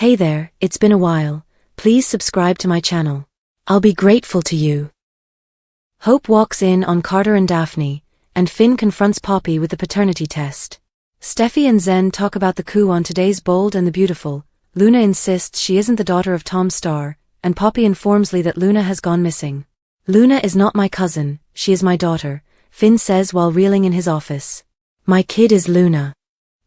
Hey there, it's been a while. Please subscribe to my channel. I'll be grateful to you. Hope walks in on Carter and Daphne, and Finn confronts Poppy with the paternity test. Steffi and Zen talk about the coup on today's Bold and the Beautiful. Luna insists she isn't the daughter of Tom Starr, and Poppy informs Lee that Luna has gone missing. Luna is not my cousin, she is my daughter, Finn says while reeling in his office. My kid is Luna.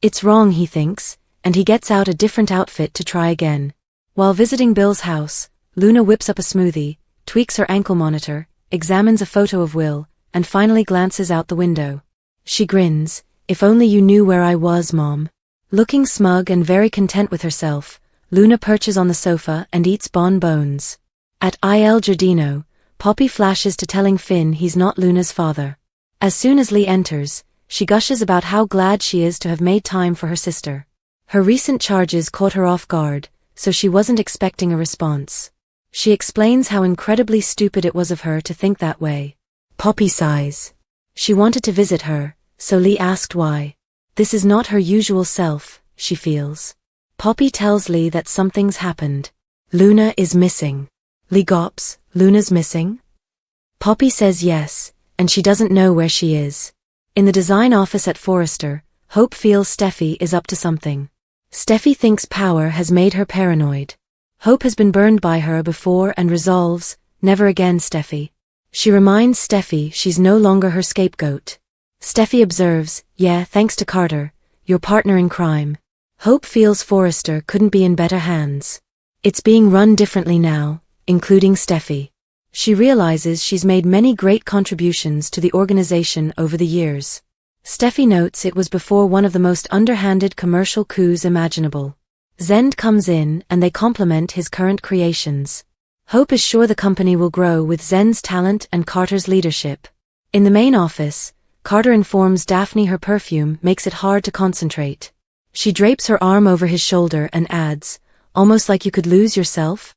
It's wrong, he thinks, and he gets out a different outfit to try again. While visiting Bill's house, Luna whips up a smoothie, tweaks her ankle monitor, examines a photo of Will, and finally glances out the window. She grins, "If only you knew where I was, Mom." Looking smug and very content with herself, Luna perches on the sofa and eats bonbons. At Il Giardino, Poppy flashes to telling Finn he's not Luna's father. As soon as Lee enters, she gushes about how glad she is to have made time for her sister. Her recent charges caught her off guard, so she wasn't expecting a response. She explains how incredibly stupid it was of her to think that way. Poppy sighs. She wanted to visit her, so Lee asked why. This is not her usual self, she feels. Poppy tells Lee that something's happened. Luna is missing. Lee gulps, Luna's missing? Poppy says yes, and she doesn't know where she is. In the design office at Forrester, Hope feels Steffi is up to something. Steffi thinks power has made her paranoid. Hope has been burned by her before and resolves, never again, Steffi. She reminds Steffi she's no longer her scapegoat. Steffi observes, yeah, thanks to Carter, your partner in crime. Hope feels Forrester couldn't be in better hands. It's being run differently now, including Steffi. She realizes she's made many great contributions to the organization over the years. Steffi notes it was before one of the most underhanded commercial coups imaginable. Zend comes in and they compliment his current creations. Hope is sure the company will grow with Zend's talent and Carter's leadership. In the main office, Carter informs Daphne her perfume makes it hard to concentrate. She drapes her arm over his shoulder and adds, almost like you could lose yourself?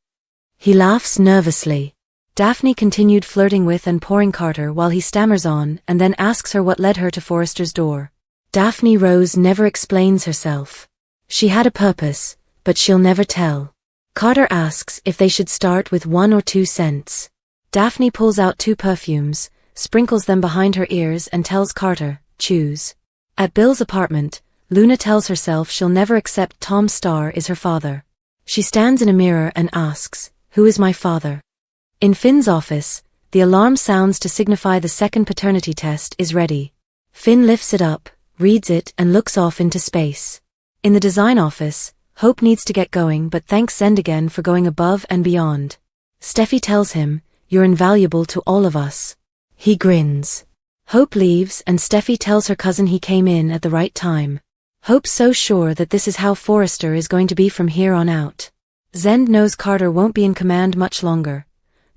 He laughs nervously. Daphne continued flirting with and pouring Carter while he stammers on and then asks her what led her to Forrester's door. Daphne Rose never explains herself. She had a purpose, but she'll never tell. Carter asks if they should start with 1 or 2 scents. Daphne pulls out 2 perfumes, sprinkles them behind her ears and tells Carter, choose. At Bill's apartment, Luna tells herself she'll never accept Tom Starr is her father. She stands in a mirror and asks, who is my father? In Finn's office, the alarm sounds to signify the second paternity test is ready. Finn lifts it up, reads it and looks off into space. In the design office, Hope needs to get going but thanks Zend again for going above and beyond. Steffi tells him, you're invaluable to all of us. He grins. Hope leaves and Steffi tells her cousin he came in at the right time. Hope's so sure that this is how Forrester is going to be from here on out. Zend knows Carter won't be in command much longer.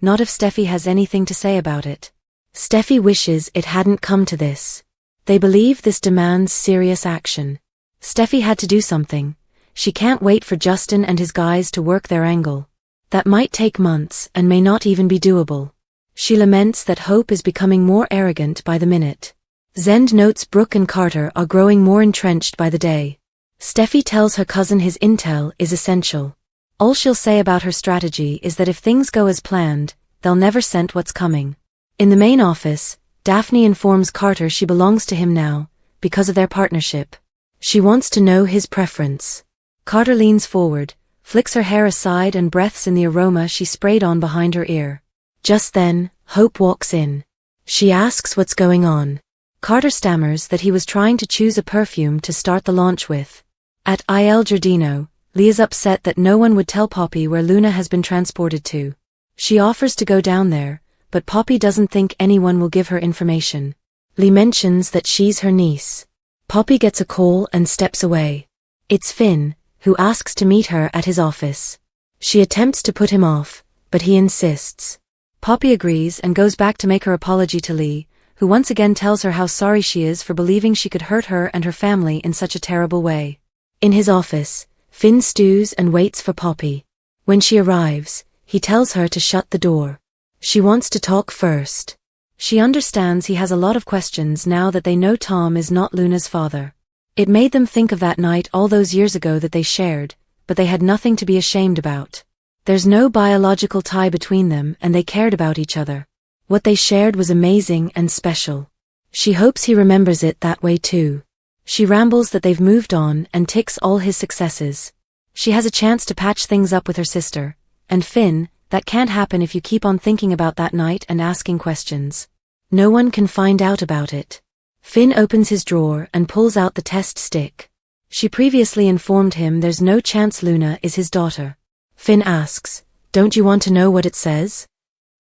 Not if Steffi has anything to say about it. Steffi wishes it hadn't come to this. They believe this demands serious action. Steffi had to do something. She can't wait for Justin and his guys to work their angle. That might take months and may not even be doable. She laments that Hope is becoming more arrogant by the minute. Zend notes Brooke and Carter are growing more entrenched by the day. Steffi tells her cousin his intel is essential. All she'll say about her strategy is that if things go as planned, they'll never scent what's coming. In the main office, Daphne informs Carter she belongs to him now, because of their partnership. She wants to know his preference. Carter leans forward, flicks her hair aside and breathes in the aroma she sprayed on behind her ear. Just then, Hope walks in. She asks what's going on. Carter stammers that he was trying to choose a perfume to start the launch with. At Il Giardino, Lee is upset that no one would tell Poppy where Luna has been transported to. She offers to go down there, but Poppy doesn't think anyone will give her information. Lee mentions that she's her niece. Poppy gets a call and steps away. It's Finn, who asks to meet her at his office. She attempts to put him off, but he insists. Poppy agrees and goes back to make her apology to Lee, who once again tells her how sorry she is for believing she could hurt her and her family in such a terrible way. In his office, Finn stews and waits for Poppy. When she arrives, he tells her to shut the door. She wants to talk first. She understands he has a lot of questions now that they know Tom is not Luna's father. It made them think of that night all those years ago that they shared, but they had nothing to be ashamed about. There's no biological tie between them and they cared about each other. What they shared was amazing and special. She hopes he remembers it that way too. She rambles that they've moved on and ticks all his successes. She has a chance to patch things up with her sister. And Finn, that can't happen if you keep on thinking about that night and asking questions. No one can find out about it. Finn opens his drawer and pulls out the test stick. She previously informed him there's no chance Luna is his daughter. Finn asks, "Don't you want to know what it says?"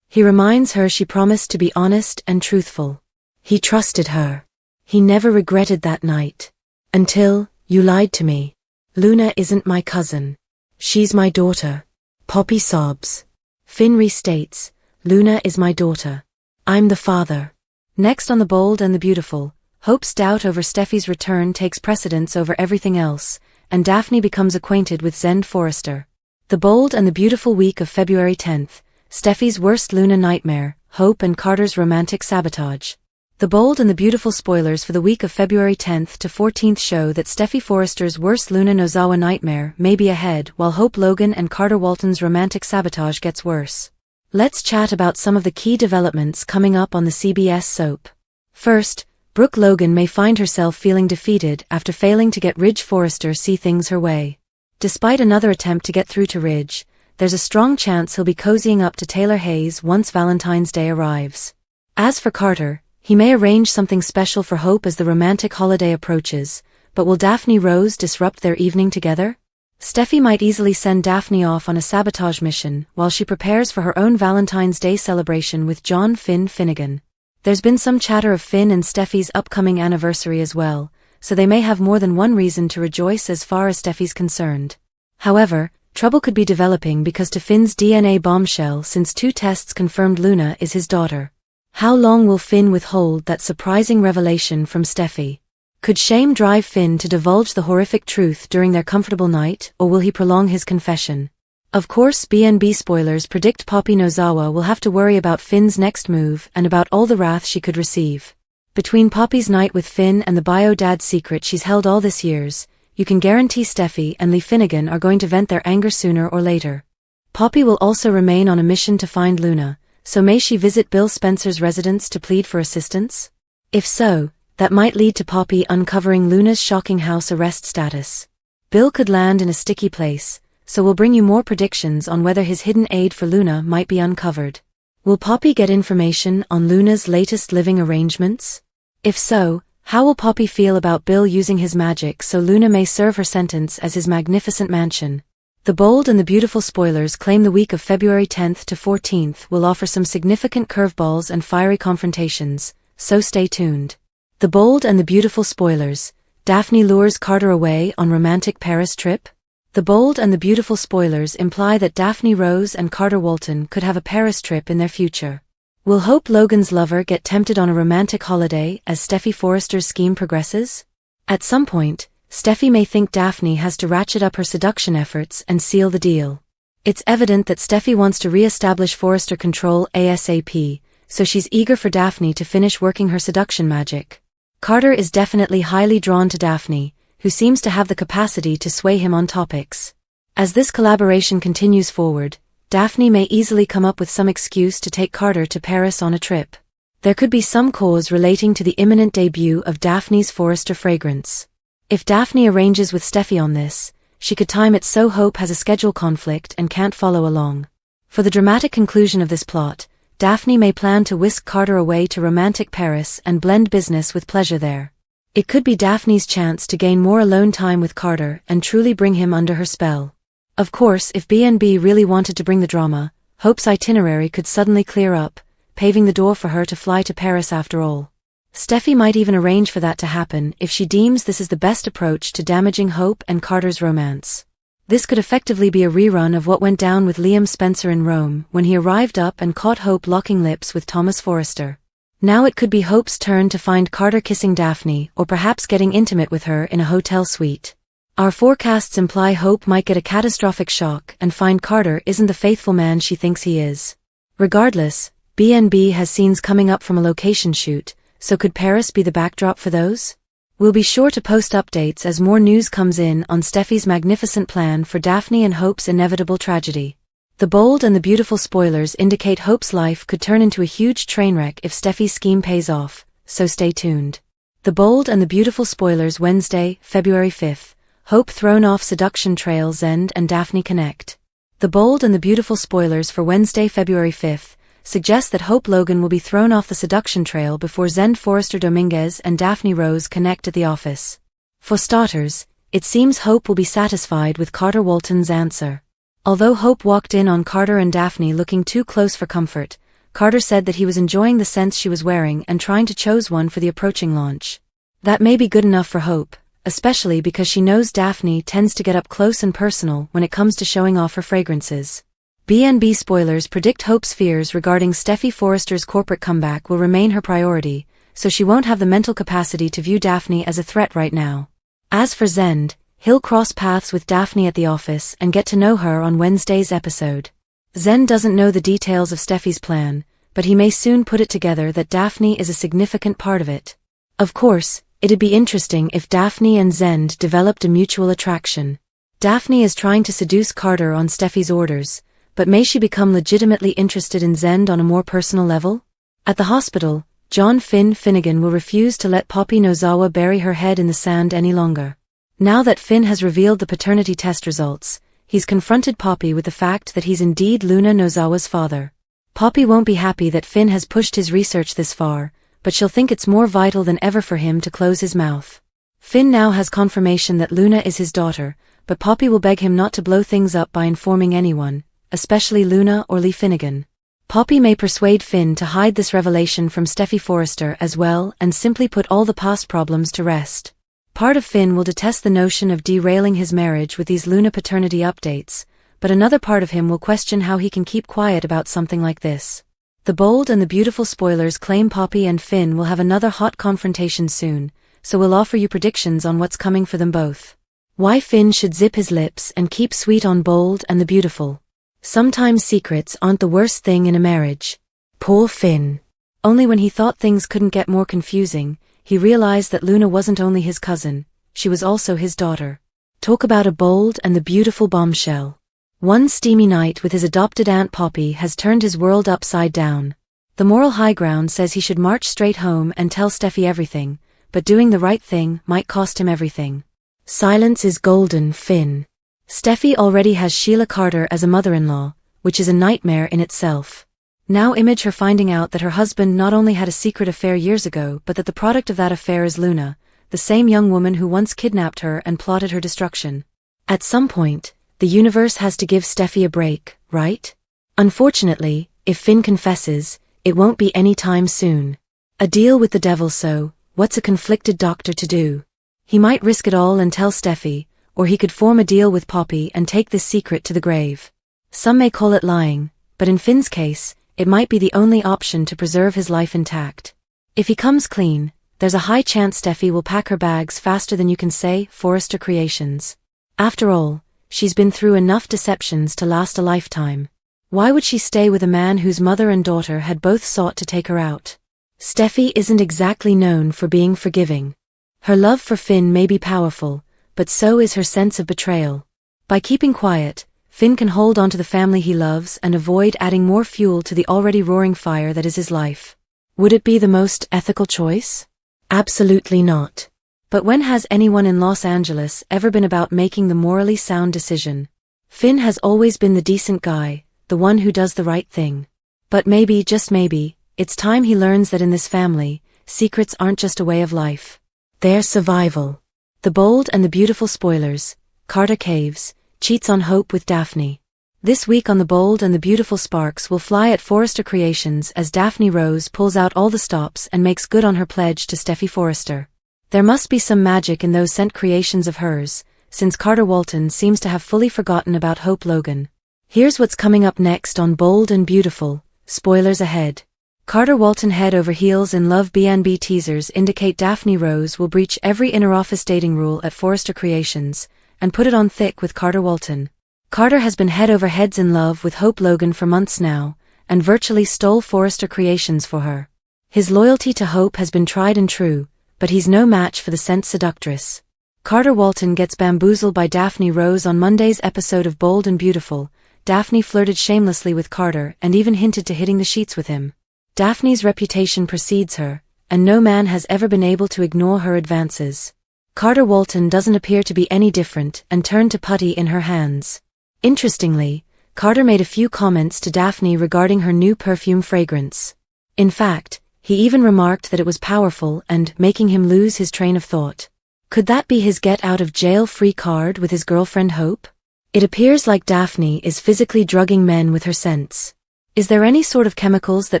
He reminds her she promised to be honest and truthful. He trusted her. He never regretted that night. Until, you lied to me. Luna isn't my cousin. She's my daughter. Poppy sobs. Finn restates, Luna is my daughter. I'm the father. Next on The Bold and the Beautiful, Hope's doubt over Steffi's return takes precedence over everything else, and Daphne becomes acquainted with Zend Forrester. The Bold and the Beautiful week of February 10th, Steffi's worst Luna nightmare, Hope and Carter's romantic sabotage. The Bold and the Beautiful spoilers for the week of February 10th to 14th show that Steffi Forrester's worst Luna Nozawa nightmare may be ahead while Hope Logan and Carter Walton's romantic sabotage gets worse. Let's chat about some of the key developments coming up on the CBS soap. First, Brooke Logan may find herself feeling defeated after failing to get Ridge Forrester see things her way. Despite another attempt to get through to Ridge, there's a strong chance he'll be cozying up to Taylor Hayes once Valentine's Day arrives. As for Carter, he may arrange something special for Hope as the romantic holiday approaches, but will Daphne Rose disrupt their evening together? Steffi might easily send Daphne off on a sabotage mission while she prepares for her own Valentine's Day celebration with John Finn Finnegan. There's been some chatter of Finn and Steffi's upcoming anniversary as well, so they may have more than one reason to rejoice as far as Steffi's concerned. However, trouble could be developing because to Finn's DNA bombshell since 2 tests confirmed Luna is his daughter. How long will Finn withhold that surprising revelation from Steffi? Could shame drive Finn to divulge the horrific truth during their comfortable night, or will he prolong his confession? Of course, BNB spoilers predict Poppy Nozawa will have to worry about Finn's next move and about all the wrath she could receive. Between Poppy's night with Finn and the bio-dad secret she's held all this years, you can guarantee Steffi and Lee Finnegan are going to vent their anger sooner or later. Poppy will also remain on a mission to find Luna, so may she visit Bill Spencer's residence to plead for assistance? If so, that might lead to Poppy uncovering Luna's shocking house arrest status. Bill could land in a sticky place, so we'll bring you more predictions on whether his hidden aid for Luna might be uncovered. Will Poppy get information on Luna's latest living arrangements? If so, how will Poppy feel about Bill using his magic so Luna may serve her sentence as his magnificent mansion? The Bold and the Beautiful spoilers claim the week of February 10th to 14th will offer some significant curveballs and fiery confrontations, so stay tuned. The Bold and the Beautiful spoilers, Daphne lures Carter away on romantic Paris trip? The Bold and the Beautiful spoilers imply that Daphne Rose and Carter Walton could have a Paris trip in their future. Will Hope Logan's lover get tempted on a romantic holiday as Steffi Forrester's scheme progresses? At some point, Steffi may think Daphne has to ratchet up her seduction efforts and seal the deal. It's evident that Steffi wants to re-establish Forrester control ASAP, so she's eager for Daphne to finish working her seduction magic. Carter is definitely highly drawn to Daphne, who seems to have the capacity to sway him on topics. As this collaboration continues forward, Daphne may easily come up with some excuse to take Carter to Paris on a trip. There could be some cause relating to the imminent debut of Daphne's Forrester fragrance. If Daphne arranges with Steffi on this, she could time it so Hope has a schedule conflict and can't follow along. For the dramatic conclusion of this plot, Daphne may plan to whisk Carter away to romantic Paris and blend business with pleasure there. It could be Daphne's chance to gain more alone time with Carter and truly bring him under her spell. Of course, if BNB really wanted to bring the drama, Hope's itinerary could suddenly clear up, paving the door for her to fly to Paris after all. Steffi might even arrange for that to happen if she deems this is the best approach to damaging Hope and Carter's romance. This could effectively be a rerun of what went down with Liam Spencer in Rome when he arrived up and caught Hope locking lips with Thomas Forrester. Now it could be Hope's turn to find Carter kissing Daphne or perhaps getting intimate with her in a hotel suite. Our forecasts imply Hope might get a catastrophic shock and find Carter isn't the faithful man she thinks he is. Regardless, BNB has scenes coming up from a location shoot, so could Paris be the backdrop for those? We'll be sure to post updates as more news comes in on Steffi's magnificent plan for Daphne and Hope's inevitable tragedy. The bold and the beautiful spoilers indicate Hope's life could turn into a huge train wreck if Steffi's scheme pays off, so stay tuned. The bold and the beautiful spoilers. Wednesday, February 5th. Hope thrown off seduction trail. Zend and Daphne connect. The bold and the beautiful spoilers for Wednesday, February 5th, suggest that Hope Logan will be thrown off the seduction trail before Zend Forrester Dominguez and Daphne Rose connect at the office. For starters, it seems Hope will be satisfied with Carter Walton's answer. Although Hope walked in on Carter and Daphne looking too close for comfort, Carter said that he was enjoying the scents she was wearing and trying to choose one for the approaching launch. That may be good enough for Hope, especially because she knows Daphne tends to get up close and personal when it comes to showing off her fragrances. B&B spoilers predict Hope's fears regarding Steffi Forrester's corporate comeback will remain her priority, so she won't have the mental capacity to view Daphne as a threat right now. As for Zend, he'll cross paths with Daphne at the office and get to know her on Wednesday's episode. Zend doesn't know the details of Steffi's plan, but he may soon put it together that Daphne is a significant part of it. Of course, it'd be interesting if Daphne and Zend developed a mutual attraction. Daphne is trying to seduce Carter on Steffi's orders, but may she become legitimately interested in Zend on a more personal level? At the hospital, John Finn Finnegan will refuse to let Poppy Nozawa bury her head in the sand any longer. Now that Finn has revealed the paternity test results, he's confronted Poppy with the fact that he's indeed Luna Nozawa's father. Poppy won't be happy that Finn has pushed his research this far, but she'll think it's more vital than ever for him to close his mouth. Finn now has confirmation that Luna is his daughter, but Poppy will beg him not to blow things up by informing anyone, especially Luna or Lee Finnegan. Poppy may persuade Finn to hide this revelation from Steffi Forrester as well and simply put all the past problems to rest. Part of Finn will detest the notion of derailing his marriage with these Luna paternity updates, but another part of him will question how he can keep quiet about something like this. The bold and the beautiful spoilers claim Poppy and Finn will have another hot confrontation soon, so we'll offer you predictions on what's coming for them both. Why Finn should zip his lips and keep sweet on bold and the beautiful. Sometimes secrets aren't the worst thing in a marriage. Poor Finn. Only when he thought things couldn't get more confusing, he realized that Luna wasn't only his cousin, she was also his daughter. Talk about a bold and the beautiful bombshell. One steamy night with his adopted Aunt Poppy has turned his world upside down. The moral high ground says he should march straight home and tell Steffi everything, but doing the right thing might cost him everything. Silence is golden, Finn. Steffi already has Sheila Carter as a mother-in-law, which is a nightmare in itself. Now image her finding out that her husband not only had a secret affair years ago but that the product of that affair is Luna, the same young woman who once kidnapped her and plotted her destruction. At some point, the universe has to give Steffi a break, right? Unfortunately, if Finn confesses, it won't be any time soon. A deal with the devil, so what's a conflicted doctor to do? He might risk it all and tell Steffi, or he could form a deal with Poppy and take this secret to the grave. Some may call it lying, but in Finn's case, it might be the only option to preserve his life intact. If he comes clean, there's a high chance Steffi will pack her bags faster than you can say Forrester Creations. After all, she's been through enough deceptions to last a lifetime. Why would she stay with a man whose mother and daughter had both sought to take her out? Steffi isn't exactly known for being forgiving. Her love for Finn may be powerful, but so is her sense of betrayal. By keeping quiet, Finn can hold on to the family he loves and avoid adding more fuel to the already roaring fire that is his life. Would it be the most ethical choice? Absolutely not. But when has anyone in Los Angeles ever been about making the morally sound decision? Finn has always been the decent guy, the one who does the right thing. But maybe, just maybe, it's time he learns that in this family, secrets aren't just a way of life. They're survival. The bold and the beautiful spoilers. Carter caves, cheats on Hope with Daphne. This week on The Bold and the Beautiful, sparks will fly at Forrester Creations as Daphne Rose pulls out all the stops and makes good on her pledge to Steffi Forrester. There must be some magic in those scent creations of hers, since Carter Walton seems to have fully forgotten about Hope Logan. Here's what's coming up next on Bold and Beautiful. Spoilers ahead. Carter Walton head over heels in love. B&B teasers indicate Daphne Rose will breach every inner-office dating rule at Forrester Creations, and put it on thick with Carter Walton. Carter has been head over heads in love with Hope Logan for months now, and virtually stole Forrester Creations for her. His loyalty to Hope has been tried and true, but he's no match for the scent seductress. Carter Walton gets bamboozled by Daphne Rose on Monday's episode of Bold and Beautiful. Daphne flirted shamelessly with Carter and even hinted to hitting the sheets with him. Daphne's reputation precedes her, and no man has ever been able to ignore her advances. Carter Walton doesn't appear to be any different and turned to putty in her hands. Interestingly, Carter made a few comments to Daphne regarding her new perfume fragrance. In fact, he even remarked that it was powerful and making him lose his train of thought. Could that be his get-out-of-jail-free card with his girlfriend Hope? It appears like Daphne is physically drugging men with her scents. Is there any sort of chemicals that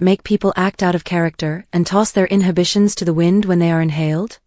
make people act out of character and toss their inhibitions to the wind when they are inhaled?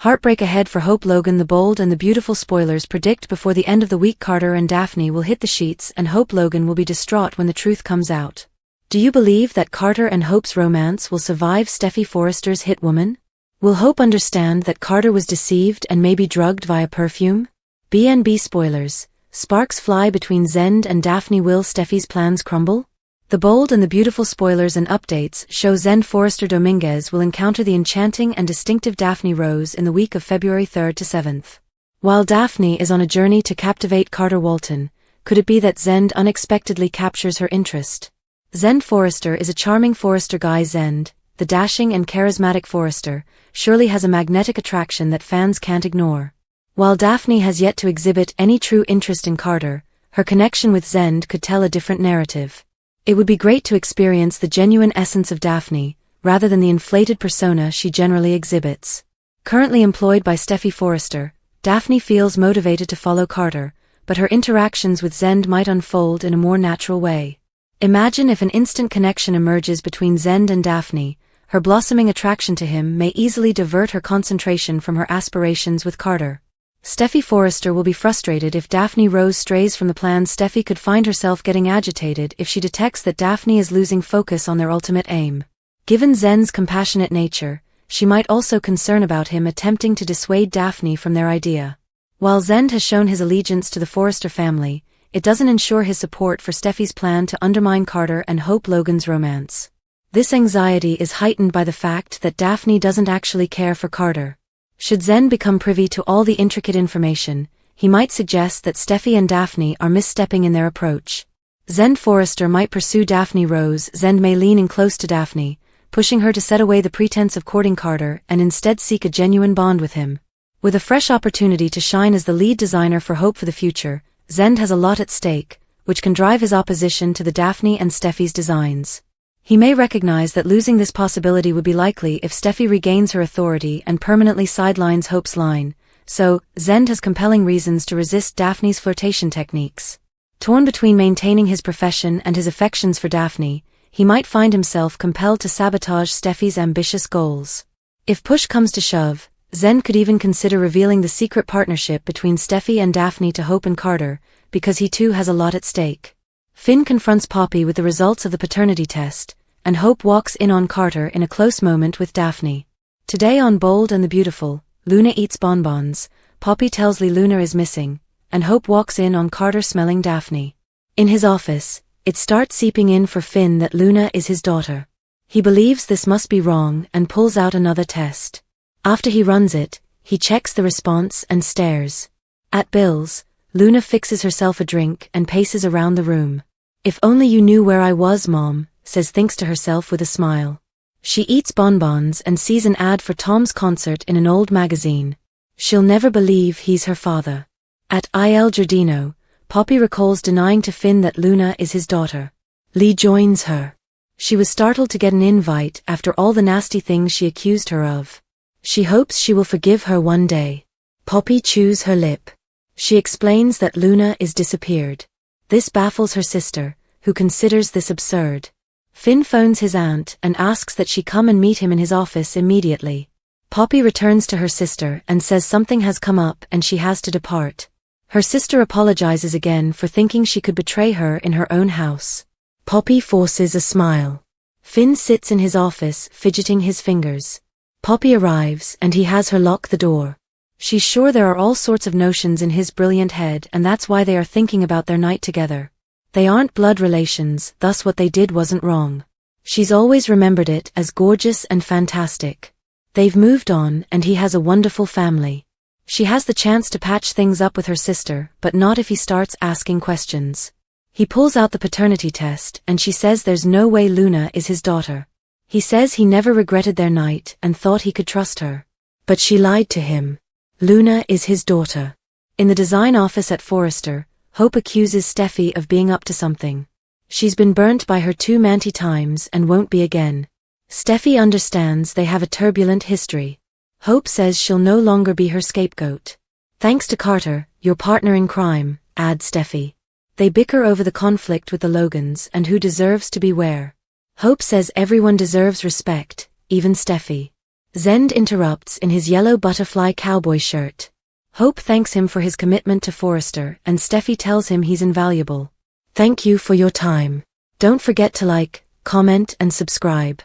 Heartbreak ahead for Hope Logan. The Bold and the Beautiful spoilers predict before the end of the week Carter and Daphne will hit the sheets and Hope Logan will be distraught when the truth comes out. Do you believe that Carter and Hope's romance will survive Steffy Forrester's hit Woman? Will Hope understand that Carter was deceived and maybe drugged via perfume? B&B spoilers. Sparks fly between Zend and Daphne. Will Steffy's plans crumble? The Bold and the Beautiful spoilers and updates show Zend Forrester Dominguez will encounter the enchanting and distinctive Daphne Rose in the week of February 3rd to 7th. While Daphne is on a journey to captivate Carter Walton, could it be that Zend unexpectedly captures her interest? Zend Forrester is a charming Forrester guy. Zend, the dashing and charismatic Forrester, surely has a magnetic attraction that fans can't ignore. While Daphne has yet to exhibit any true interest in Carter, her connection with Zend could tell a different narrative. It would be great to experience the genuine essence of Daphne, rather than the inflated persona she generally exhibits. Currently employed by Steffy Forrester, Daphne feels motivated to follow Carter, but her interactions with Zend might unfold in a more natural way. Imagine if an instant connection emerges between Zend and Daphne. Her blossoming attraction to him may easily divert her concentration from her aspirations with Carter. Steffy Forrester will be frustrated if Daphne Rose strays from the plan. Steffy could find herself getting agitated if she detects that Daphne is losing focus on their ultimate aim. Given Zend's compassionate nature, she might also concern about him attempting to dissuade Daphne from their idea. While Zend has shown his allegiance to the Forrester family, it doesn't ensure his support for Steffy's plan to undermine Carter and Hope Logan's romance. This anxiety is heightened by the fact that Daphne doesn't actually care for Carter. Should Zend become privy to all the intricate information, he might suggest that Steffy and Daphne are misstepping in their approach. Zend Forrester might pursue Daphne Rose. Zend may lean in close to Daphne, pushing her to set away the pretense of courting Carter and instead seek a genuine bond with him. With a fresh opportunity to shine as the lead designer for Hope for the future, Zend has a lot at stake, which can drive his opposition to the Daphne and Steffy's designs. He may recognize that losing this possibility would be likely if Steffy regains her authority and permanently sidelines Hope's line, so Zend has compelling reasons to resist Daphne's flirtation techniques. Torn between maintaining his profession and his affections for Daphne, he might find himself compelled to sabotage Steffy's ambitious goals. If push comes to shove, Zend could even consider revealing the secret partnership between Steffy and Daphne to Hope and Carter, because he too has a lot at stake. Finn confronts Poppy with the results of the paternity test, and Hope walks in on Carter in a close moment with Daphne. Today on Bold and the Beautiful, Luna eats bonbons, Poppy tells Lee Luna is missing, and Hope walks in on Carter smelling Daphne. In his office, it starts seeping in for Finn that Luna is his daughter. He believes this must be wrong and pulls out another test. After he runs it, he checks the response and stares. At Bill's, Luna fixes herself a drink and paces around the room. "If only you knew where I was, Mom," says thinks to herself with a smile. She eats bonbons and sees an ad for Tom's concert in an old magazine. She'll never believe he's her father. At Il Giardino, Poppy recalls denying to Finn that Luna is his daughter. Lee joins her. She was startled to get an invite after all the nasty things she accused her of. She hopes she will forgive her one day. Poppy chews her lip. She explains that Luna is disappeared. This baffles her sister, who considers this absurd. Finn phones his aunt and asks that she come and meet him in his office immediately. Poppy returns to her sister and says something has come up and she has to depart. Her sister apologizes again for thinking she could betray her in her own house. Poppy forces a smile. Finn sits in his office fidgeting his fingers. Poppy arrives and he has her lock the door. She's sure there are all sorts of notions in his brilliant head and that's why they are thinking about their night together. They aren't blood relations, thus what they did wasn't wrong. She's always remembered it as gorgeous and fantastic. They've moved on and he has a wonderful family. She has the chance to patch things up with her sister, but not if he starts asking questions. He pulls out the paternity test and she says there's no way Luna is his daughter. He says he never regretted their night and thought he could trust her. But she lied to him. Luna is his daughter. In the design office at Forrester, Hope accuses Steffi of being up to something. She's been burnt by her 2 Manti times and won't be again. Steffi understands they have a turbulent history. Hope says she'll no longer be her scapegoat. Thanks to Carter, your partner in crime, adds Steffi. They bicker over the conflict with the Logans and who deserves to be where. Hope says everyone deserves respect, even Steffi. Zend interrupts in his yellow butterfly cowboy shirt. Hope thanks him for his commitment to Forrester and Steffi tells him he's invaluable. Thank you for your time. Don't forget to like, comment and subscribe.